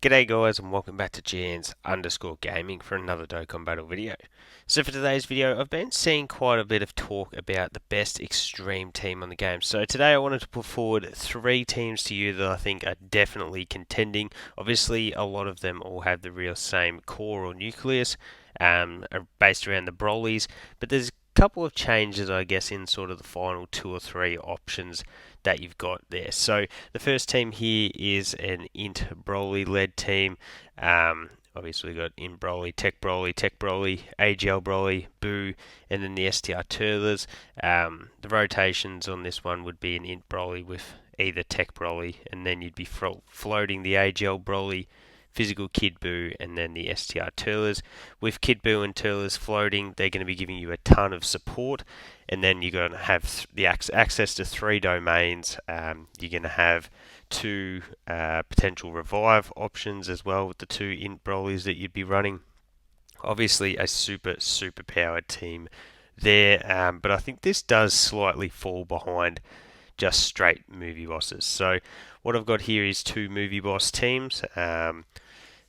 G'day guys and welcome back to Jans_gaming for another Dokkan Battle video. So for today's video, I've been seeing quite a bit of talk about the best extreme team on the game. So today I wanted to put forward 3 teams to you that I think are definitely contending. Obviously a lot of them all have the real same core or nucleus, are based around the Brolys, but there's a couple of changes I guess in sort of the final 2 or 3 options that you've got there. So the first team here is an Int Broly led team. Obviously, we've got Int Broly, Tech Broly, AGL Broly, Boo, and then the STR Turlers. The rotations on this one would be an Int Broly with either Tech Broly, and then you'd be floating the AGL Broly, Physical Kid Boo, and then the STR Turlers. With Kid Boo and Turlers floating, they're going to be giving you a ton of support, and then you're going to have the access to 3 domains. You're going to have 2 potential revive options as well with the 2 Int Brolys that you'd be running. Obviously, a super powered team there, but I think this does slightly fall behind just straight movie bosses. So what I've got here is 2 movie boss teams.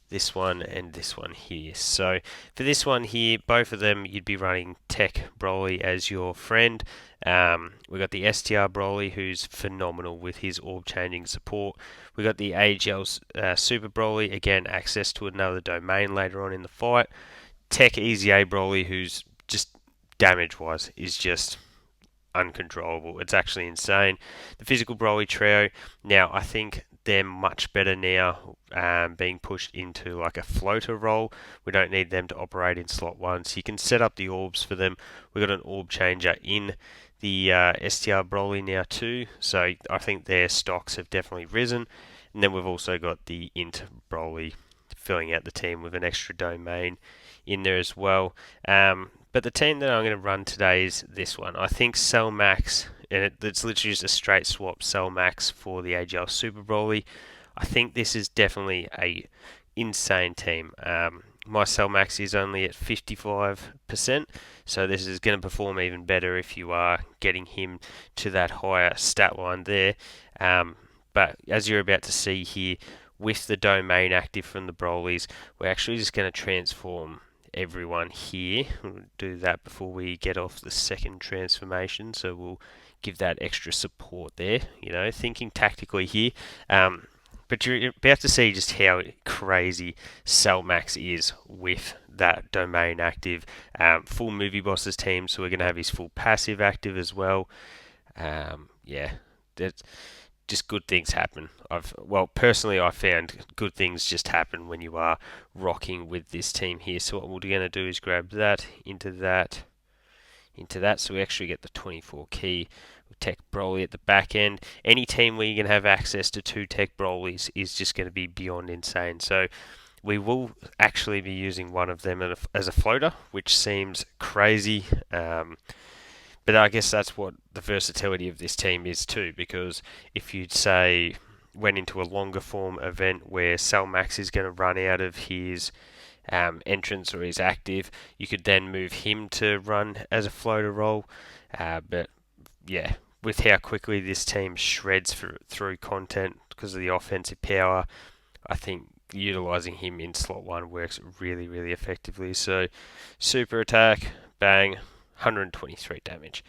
This one and this one here. So for this one here, both of them you'd be running Tech Broly as your friend. We've got the STR Broly, who's phenomenal with his orb changing support. We've got the AGL Super Broly, again access to another domain later on in the fight. Tech Easy A Broly, who's just damage wise is just uncontrollable. It's actually insane. The Physical Broly trio, now I think they're much better now, being pushed into like a floater role. We don't need them to operate in slot 1, so you can set up the orbs for them. We've got an orb changer in the STR Broly now too, so I think their stocks have definitely risen. And then we've also got the Int Broly filling out the team with an extra domain in there as well. But the team that I'm going to run today is this one. I think Cell Max, and it's literally just a straight swap Cell Max for the AGL Super Broly. I think this is definitely a insane team. My Cell Max is only at 55%, so this is going to perform even better if you are getting him to that higher stat line there. But as you're about to see here, with the domain active from the Brolys, we're actually just going to transform everyone here. We'll do that before we get off the second transformation, so we'll give that extra support there, thinking tactically here. But you're about to see just how crazy Cell Max is with that domain active. Full movie bosses team, so we're going to have his full passive active as well. Yeah, that's just good things happen. Personally, I found good things just happen when you are rocking with this team here. So what we're going to do is grab that into that, so we actually get the 24 key with Tech Broly at the back end. Any team where you can have access to 2 Tech Brolys is just going to be beyond insane. So we will actually be using one of them as a floater, which seems crazy. But I guess that's what the versatility of this team is too, because if you'd say went into a longer form event where Cell Max is going to run out of his entrance or his active, you could then move him to run as a floater role. But yeah, with how quickly this team shreds through content because of the offensive power, I think utilizing him in slot 1 works really effectively. So super attack, bang, 123 damage.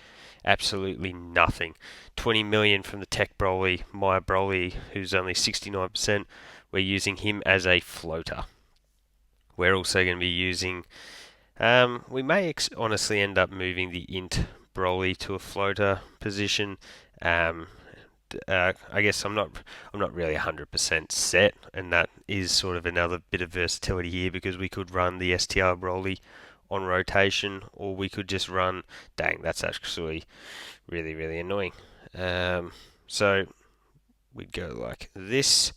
Absolutely nothing. 20 million from the Tech Broly, my Broly, who's only 69%. We're using him as a floater. We're also going to be using... we may honestly end up moving the Int Broly to a floater position. I guess I'm not really 100% set, and that is sort of another bit of versatility here, because we could run the STR Broly on rotation, or we could just run... Dang, that's actually really annoying. So we'd go like this,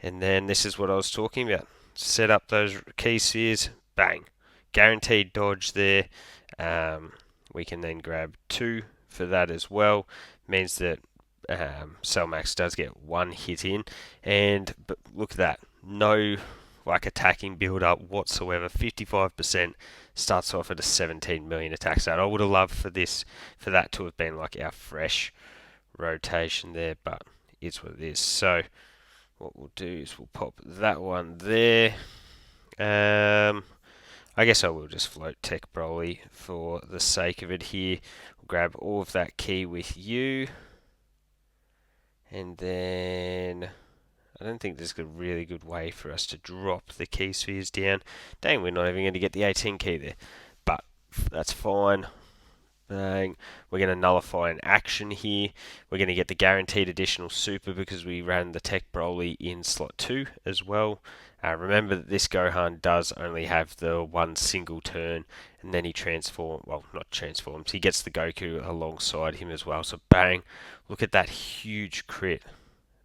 and then this is what I was talking about. Set up those key spheres, bang, guaranteed dodge there. We can then grab 2 for that as well. Means that Cell Max does get 1 hit in, but look at that, no attacking build up whatsoever. 55% starts off at a 17 million attack stat. I would have loved for that to have been like our fresh rotation there, but it's what it is. So what we'll do is we'll pop that one there. I guess I will just float Tech Broly for the sake of it here. We'll grab all of that key with you. And then I don't think there's a really good way for us to drop the key spheres down. Dang, we're not even going to get the 18 key there. But that's fine. Bang. We're going to nullify an action here. We're going to get the guaranteed additional super because we ran the Tech Broly in slot 2 as well. Remember that this Gohan does only have the one single turn, and then he not transforms, he gets the Goku alongside him as well. So bang, look at that huge crit.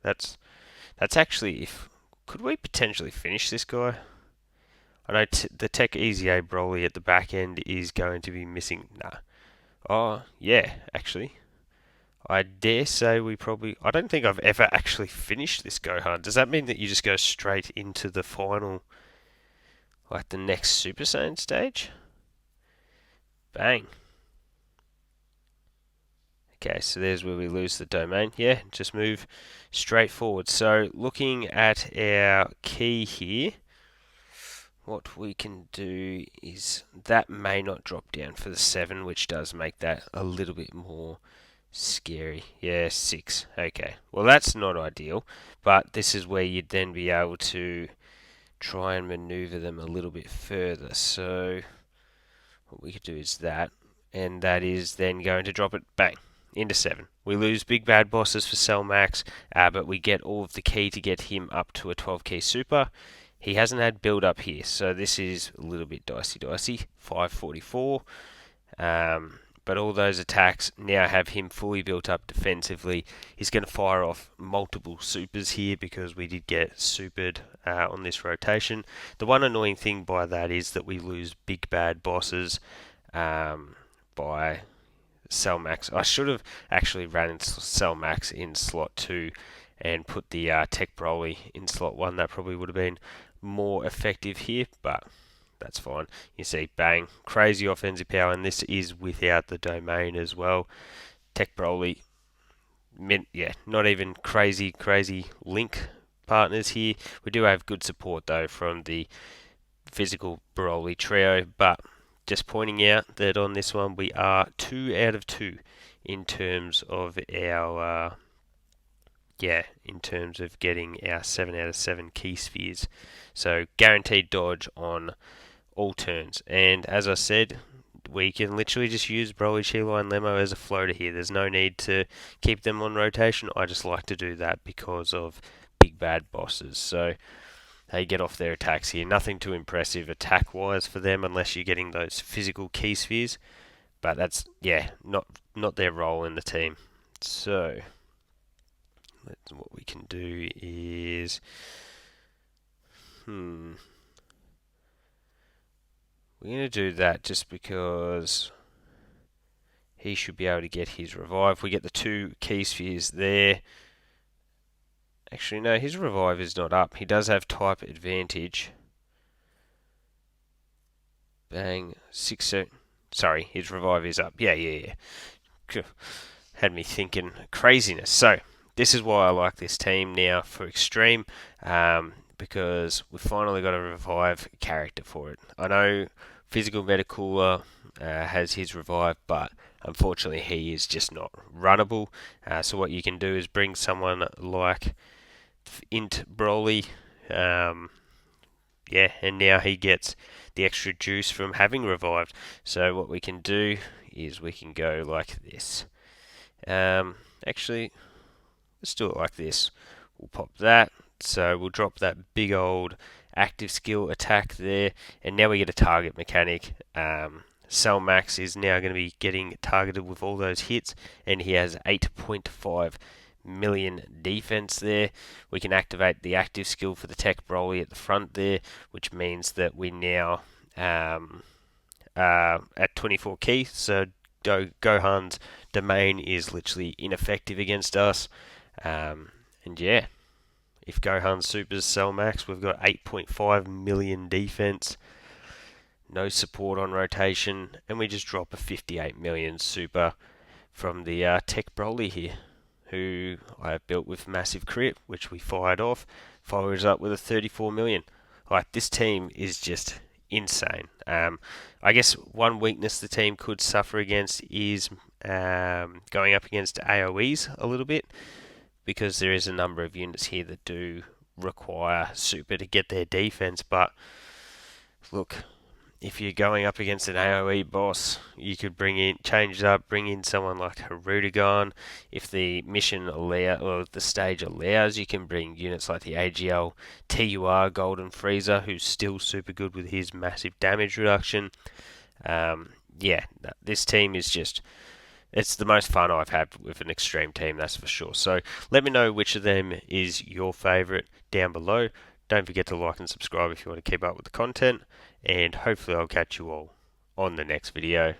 That's actually, could we potentially finish this guy? I know the Tech Easy A Broly at the back end is going to be missing. Nah. Oh, yeah, actually. I dare say I don't think I've ever actually finished this Gohan. Does that mean that you just go straight into the final, like the next Super Saiyan stage? Bang. Okay, so there's where we lose the domain. Yeah, just move straight forward. So looking at our key here, what we can do is that may not drop down for the 7, which does make that a little bit more scary. Yeah, 6. Okay. Well, that's not ideal, but this is where you'd then be able to try and maneuver them a little bit further. So what we could do is that, and that is then going to drop it, bang, into 7. We lose big bad bosses for Cell Max, but we get all of the key to get him up to a 12 key super. He hasn't had build up here, so this is a little bit dicey. 544. But all those attacks now have him fully built up defensively. He's going to fire off multiple supers here because we did get supered on this rotation. The one annoying thing by that is that we lose big bad bosses by Cell Max. I should have actually ran Cell Max in slot 2 and put the Tech Broly in slot 1. That probably would have been more effective here, but that's fine. You see, bang, crazy offensive power, and this is without the domain as well. Tech Broly, not even crazy link partners here. We do have good support though from the physical Broly trio, but just pointing out that on this one we are 2 out of 2 in terms of our in terms of getting our 7 out of 7 key spheres. So guaranteed dodge on all turns. And as I said, we can literally just use Broly, Sheila and Lemo as a floater here. There's no need to keep them on rotation. I just like to do that because of big bad bosses. So they get off their attacks here. Nothing too impressive attack-wise for them unless you're getting those physical key spheres. But that's, not their role in the team. So what we can do is... We're going to do that just because he should be able to get his revive. We get the 2 key spheres there. Actually, no, his revive is not up. He does have type advantage. Bang. 6. Sorry, his revive is up. Yeah. Had me thinking craziness. So, this is why I like this team now for Extreme. Because we finally got a revive character for it. I know Physical Metacooler has his revive, but unfortunately he is just not runnable. So what you can do is bring someone like Int Broly, and now he gets the extra juice from having revived. So what we can do is we can go like this. Actually, let's do it like this. We'll pop that. So we'll drop that big old active skill attack there, and now we get a target mechanic. Cell Max is now going to be getting targeted with all those hits, and he has 8.5 million defense there. We can activate the active skill for the Tech Broly at the front there, which means that we now at 24 key, so Gohan's domain is literally ineffective against us. And yeah, if Gohan supers Cell Max, we've got 8.5 million defense, no support on rotation, and we just drop a 58 million super from the Tech Broly here. who I have built with massive crit, which we fired off, follows up with a 34 million. Like, this team is just insane. I guess one weakness the team could suffer against is going up against AoEs a little bit, because there is a number of units here that do require super to get their defense. But look, if you're going up against an AoE boss, you could change it up, bring in someone like Harudagon. If the mission or the stage allows, you can bring units like the AGL TUR Golden Freezer, who's still super good with his massive damage reduction. Yeah, this team is just, it's the most fun I've had with an extreme team, that's for sure. So let me know which of them is your favourite down below. Don't forget to like and subscribe if you want to keep up with the content, and hopefully I'll catch you all on the next video.